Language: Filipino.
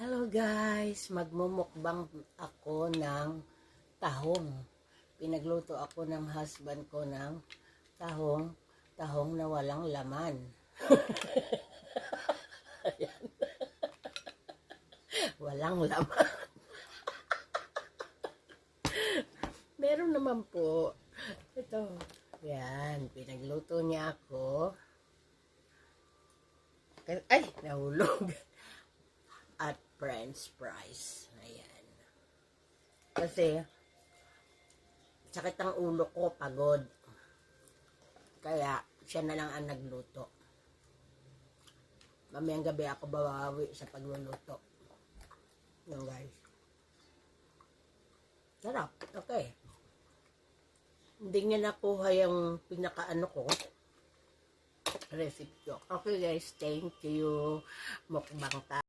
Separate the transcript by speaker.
Speaker 1: Hello guys, magmumukbang ako ng tahong. Pinagluto ako ng husband ko ng tahong na walang laman. Walang laman. Meron naman po. Ito. Yan, pinagluto niya ako. Ay, nahulog. At french fries. Ayan. Kasi, sakit ang ulo ko, pagod. Kaya, siya na lang ang nagluto. Mamayang gabi ako bawawi sa pagluluto. Yan guys. Sarap. Okay. Hindi niya nakuha yung pinakaano ko. Recipe ko. Okay guys, thank you. Mukbang tayo.